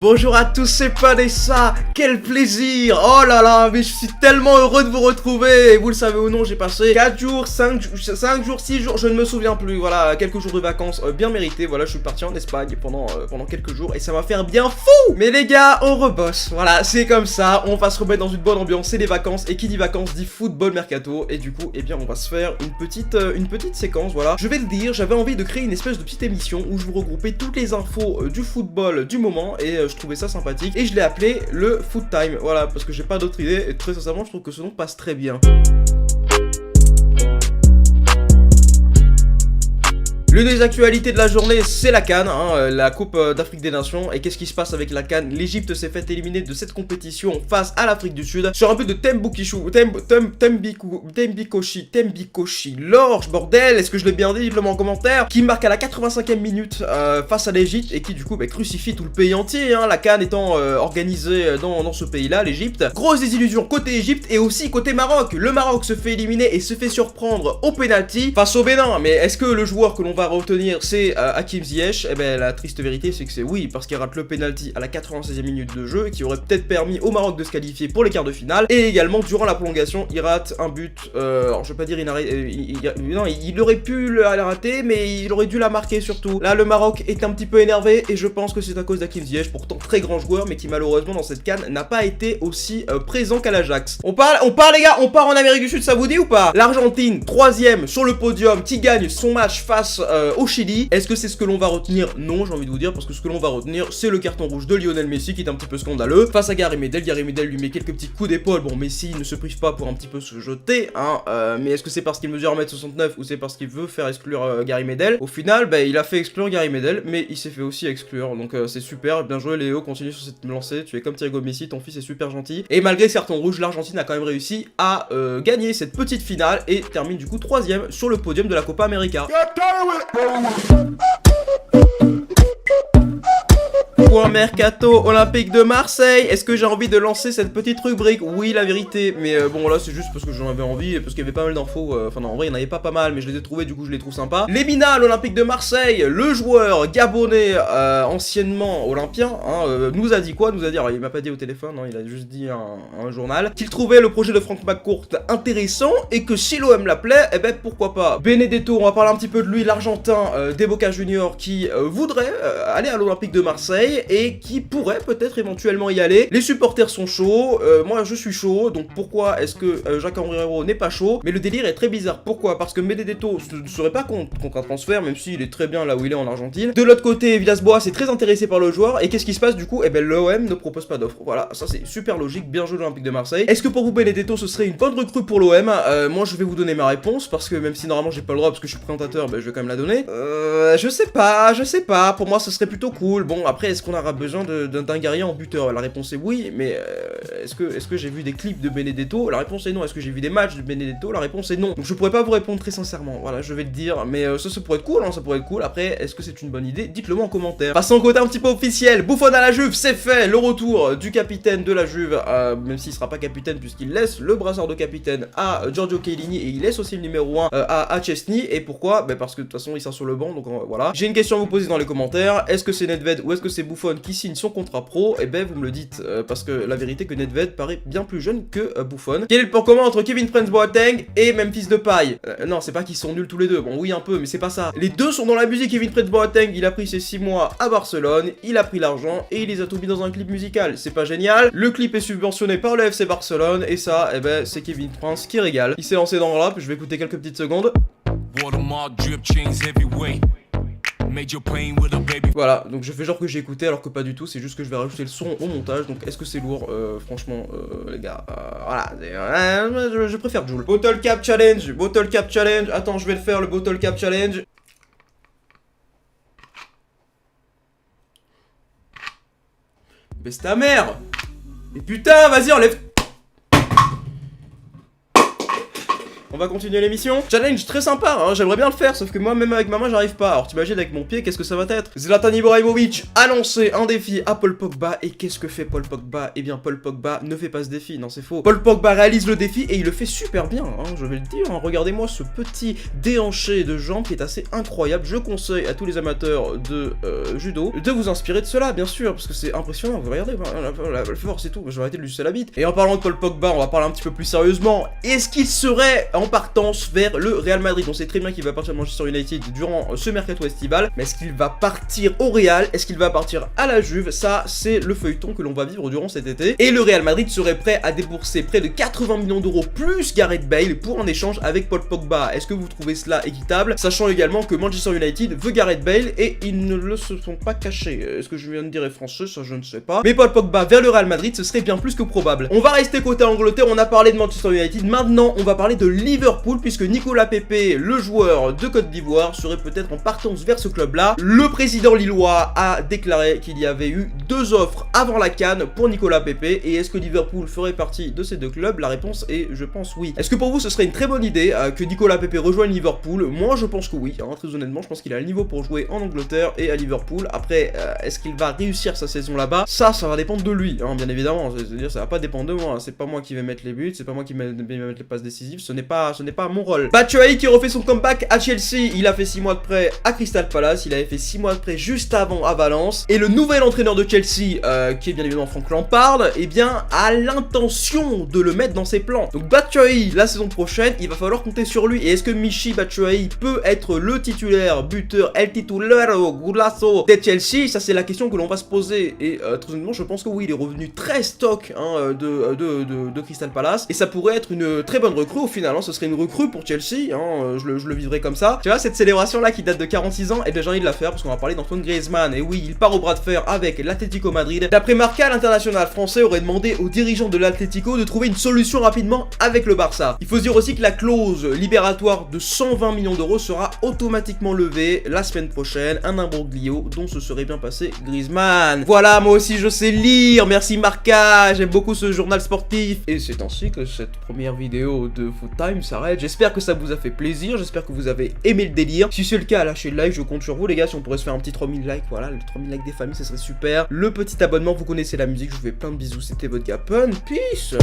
Bonjour à tous, c'est Panessa, quel plaisir. Oh là là, mais je suis tellement heureux de vous retrouver. Et vous le savez ou non, j'ai passé 4 jours, 5 jours, 6 jours, je ne me souviens plus. Voilà, quelques jours de vacances bien mérités. Voilà, je suis parti en Espagne pendant quelques jours et ça m'a fait un bien fou. Mais les gars, on rebosse, voilà, c'est comme ça. On va se remettre dans une bonne ambiance, c'est les vacances. Et qui dit vacances dit football mercato. Et du coup, eh bien, on va se faire une petite séquence, voilà. Je vais le dire, j'avais envie de créer une espèce de petite émission où je vous regroupais toutes les infos du football du moment. Et je trouvais ça sympathique et je l'ai appelé le Foot Time, voilà, parce que j'ai pas d'autre idée et très sincèrement je trouve que ce nom passe très bien. L'une des actualités de la journée, c'est la CAN, la Coupe d'Afrique des Nations. Et qu'est-ce qui se passe avec la CAN? L'Égypte s'est fait éliminer de cette compétition face à l'Afrique du Sud sur un but de Tembikoshi Lorge, bordel, est-ce que je l'ai bien dit? Dites-le moi en commentaire. Qui marque à la 85e minute face à l'Égypte et qui du coup crucifie tout le pays entier, la CAN étant organisée dans ce pays-là, l'Égypte. Grosse désillusion côté Égypte et aussi côté Maroc. Le Maroc se fait éliminer et se fait surprendre au penalty face au Bénin. Mais est-ce que le joueur que l'on va retenir c'est Hakim Ziyech? Eh ben la triste vérité c'est que c'est oui, parce qu'il rate le penalty à la 96e minute de jeu qui aurait peut-être permis au Maroc de se qualifier pour les quarts de finale. Et également durant la prolongation il rate un but, alors je vais pas dire il aurait pu la rater mais il aurait dû la marquer surtout. Là le Maroc est un petit peu énervé et je pense que c'est à cause d'Hakim Ziyech, pourtant très grand joueur mais qui malheureusement dans cette CAN n'a pas été aussi présent qu'à l'Ajax. On part les gars, on part en Amérique du Sud, ça vous dit ou pas? L'Argentine 3ème sur le podium qui gagne son match face au Chili. Est-ce que c'est ce que l'on va retenir? Non, j'ai envie de vous dire, parce que ce que l'on va retenir c'est le carton rouge de Lionel Messi qui est un petit peu scandaleux face à Gary Medel. Gary Medel lui met quelques petits coups d'épaule. Bon, Messi ne se prive pas pour un petit peu se jeter, mais est-ce que c'est parce qu'il mesure 1m69 ou c'est parce qu'il veut faire exclure Gary Medel? Au final, il a fait exclure Gary Medel, mais il s'est fait aussi exclure, donc c'est super, bien joué Léo, continue sur cette lancée, tu es comme Thiago Messi, ton fils est super gentil. Et malgré ce carton rouge, l'Argentine a quand même réussi à gagner cette petite finale et termine du coup 3ème sur le podium de la Copa América. Point mercato olympique de Marseille. Est-ce que j'ai envie de lancer cette petite rubrique? Oui, la vérité, mais bon là c'est juste parce que j'en avais envie et parce qu'il y avait pas mal d'infos, enfin non, en vrai il n'y en avait pas mal mais je les ai trouvés, du coup je les trouve sympas. Lemina, l'Olympique de Marseille, le joueur gabonais anciennement olympien, nous a dit quoi? Nous a dit, alors il m'a pas dit au téléphone, il a juste dit à un journal qu'il trouvait le projet de Franck McCourt intéressant et que si l'OM l'appelait, eh ben pourquoi pas. Benedetto, on va parler un petit peu de lui, l'Argentin des Boca Juniors qui voudrait aller à l'Olympique de Marseille et qui pourrait peut-être éventuellement y aller. Les supporters sont chauds, moi je suis chaud, donc pourquoi est-ce que Jacques Henriero n'est pas chaud? Mais le délire est très bizarre. Pourquoi? Parce que Benedetto ne serait pas contre un transfert, même s'il est très bien là où il est en Argentine. De l'autre côté, Villas-Boas est très intéressé par le joueur, et qu'est-ce qui se passe du coup? Eh ben l'OM ne propose pas d'offre. Voilà, ça c'est super logique, bien joué l'Olympique de Marseille. Est-ce que pour vous Benedetto ce serait une bonne recrue pour l'OM? Moi je vais vous donner ma réponse, parce que même si normalement j'ai pas le droit parce que je suis présentateur, je vais quand même la donner. Je sais pas, pour moi ce serait plutôt cool. Bon après, est-ce qu'on aura besoin d'un guerrier en buteur? La réponse est oui, mais est-ce que j'ai vu des clips de Benedetto? La réponse est non. Est-ce que j'ai vu des matchs de Benedetto? La réponse est non. Donc je pourrais pas vous répondre très sincèrement, voilà, je vais le dire, mais ça pourrait être cool, ça pourrait être cool. Après, est-ce que c'est une bonne idée? Dites-le moi en commentaire. Passons au côté un petit peu officiel. Buffon à la Juve, c'est fait, le retour du capitaine de la Juve, même s'il sera pas capitaine puisqu'il laisse le brassard de capitaine à Giorgio Chiellini et il laisse aussi le numéro 1 à Chesney. Et pourquoi? Parce que de toute façon il sera sur le banc, donc voilà. J'ai une question à vous poser dans les commentaires. Est-ce que c'est Nedved ou est-ce que c'est Buffon qui signe son contrat pro? Et vous me le dites, parce que la vérité que Nedved paraît bien plus jeune que Buffon. Quel est le point commun entre Kevin Prince Boateng et Memphis Depay? Non, c'est pas qu'ils sont nuls tous les deux, bon oui un peu, mais c'est pas ça. Les deux sont dans la musique. Kevin Prince Boateng, il a pris ses 6 mois à Barcelone, il a pris l'argent et il les a tout mis dans un clip musical. C'est pas génial? Le clip est subventionné par le FC Barcelone et ça, c'est Kevin Prince qui régale. Il s'est lancé dans le rap, je vais écouter quelques petites secondes. Voilà, donc je fais genre que j'ai écouté alors que pas du tout, c'est juste que je vais rajouter le son au montage, donc est-ce que c'est lourd? Franchement, les gars, voilà, je préfère Joule. Bottle Cap Challenge, attends, je vais le faire, le Bottle Cap Challenge. Baisse ta mère! Mais putain, vas-y, enlève... on va continuer l'émission. Challenge très sympa, hein, j'aimerais bien le faire, sauf que moi, même avec ma main, j'arrive pas. Alors t'imagines avec mon pied, qu'est-ce que ça va être? Zlatan Ibrahimovic a lancé un défi à Paul Pogba, et qu'est-ce que fait Paul Pogba? Eh bien, Paul Pogba ne fait pas ce défi, non c'est faux. Paul Pogba réalise le défi, et il le fait super bien, hein, je vais le dire. Hein. Regardez-moi ce petit déhanché de jambes qui est assez incroyable. Je conseille à tous les amateurs de judo de vous inspirer de cela, bien sûr, parce que c'est impressionnant. Vous regardez, la force et tout, je vais arrêter de lui sucer la bite. Et en parlant de Paul Pogba, on va parler un petit peu plus sérieusement. Est-ce qu'il serait en partance vers le Real Madrid? On sait très bien qu'il va partir de Manchester United durant ce mercato estival, mais est-ce qu'il va partir au Real? Est-ce qu'il va partir à la Juve? Ça, c'est le feuilleton que l'on va vivre durant cet été. Et le Real Madrid serait prêt à débourser près de 80 millions d'euros plus Gareth Bale pour un échange avec Paul Pogba. Est-ce que vous trouvez cela équitable? Sachant également que Manchester United veut Gareth Bale et ils ne le se sont pas cachés. Est-ce que je viens de dire est français? Ça, je ne sais pas. Mais Paul Pogba vers le Real Madrid, ce serait bien plus que probable. On va rester côté Angleterre, on a parlé de Manchester United. Maintenant, on va parler de Liverpool, puisque Nicolas Pepe, le joueur de Côte d'Ivoire, serait peut-être en partance vers ce club-là. Le président lillois a déclaré qu'il y avait eu 2 offres avant la CAN pour Nicolas Pepe. Et est-ce que Liverpool ferait partie de ces 2 clubs? La réponse est, je pense, oui. Est-ce que pour vous, ce serait une très bonne idée que Nicolas Pepe rejoigne Liverpool? Moi, je pense que oui. Hein, très honnêtement, je pense qu'il a le niveau pour jouer en Angleterre et à Liverpool. Après, est-ce qu'il va réussir sa saison là-bas? Ça va dépendre de lui, hein, bien évidemment. C'est-à-dire, ça va pas dépendre de moi. C'est pas moi qui vais mettre les buts, c'est pas moi qui vais mettre les passes décisives. Ce n'est pas mon rôle. Batshuayi qui refait son comeback à Chelsea. Il a fait 6 mois de prêt à Crystal Palace. Il avait fait 6 mois de prêt juste avant à Valence. Et le nouvel entraîneur de Chelsea, qui est bien évidemment Frank Lampard, eh bien, a l'intention de le mettre dans ses plans. Donc Batshuayi, la saison prochaine, il va falloir compter sur lui. Et est-ce que Michy Batshuayi peut être le titulaire, buteur, el titulero, golazo de Chelsea? Ça, c'est la question que l'on va se poser. Et très honnêtement, je pense que oui, il est revenu très stock hein, de Crystal Palace. Et ça pourrait être une très bonne recrue au final. Hein, ce serait une recrue pour Chelsea. Hein, je le vivrais comme ça. Tu vois, cette célébration là qui date de 46 ans, et bien j'ai envie de la faire parce qu'on va parler d'Antoine Griezmann. Et oui, il part au bras de fer avec l'Atlético Madrid. D'après Marca, l'international français aurait demandé aux dirigeants de l'Atlético de trouver une solution rapidement avec le Barça. Il faut se dire aussi que la clause libératoire de 120 millions d'euros sera automatiquement levée la semaine prochaine. Un imbroglio dont se serait bien passé Griezmann. Voilà, moi aussi je sais lire. Merci Marca, j'aime beaucoup ce journal sportif. Et c'est ainsi que cette première vidéo de Foot Time s'arrête. J'espère que ça vous a fait plaisir, j'espère que vous avez aimé le délire. Si c'est le cas, lâchez le like, je compte sur vous les gars. Si on pourrait se faire un petit 3000 likes, voilà, les 3000 likes des familles, ça serait super. Le petit abonnement, vous connaissez la musique, je vous fais plein de bisous, c'était votre gars Pun, peace.